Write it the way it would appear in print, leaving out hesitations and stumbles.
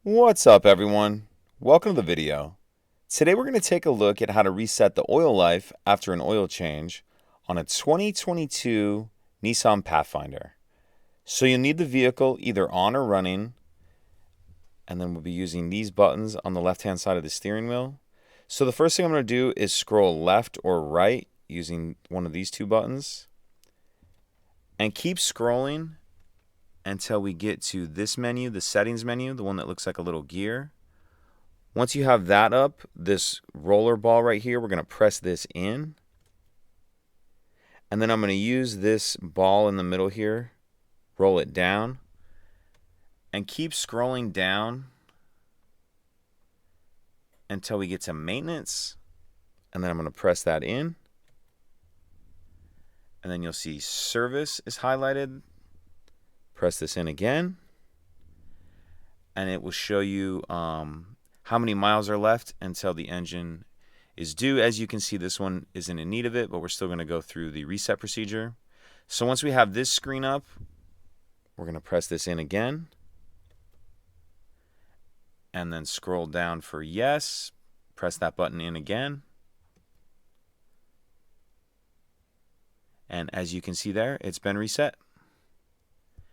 What's up, everyone? Welcome to the video. Today we're going to take a look at how to reset the oil life after an oil change on a 2022 Nissan Pathfinder. So you'll need the vehicle either on or running, and then we'll be using these buttons on the left-hand side of the steering wheel. So the first thing I'm going to do is scroll left or right using one of these two buttons, and keep scrolling until we get to this menu, the settings menu, the one that looks like a little gear. Once you have that up, this roller ball right here, we're going to press this in. And then I'm going to use this ball in the middle here, roll it down, and keep scrolling down until we get to maintenance. And then I'm going to press that in. And then you'll see service is highlighted. Press this in again. And it will show you how many miles are left until the engine is due. As you can see, this one isn't in need of it, but we're still going to go through the reset procedure. So once we have this screen up, we're going to press this in again. And then scroll down for yes. Press that button in again. And as you can see there, it's been reset.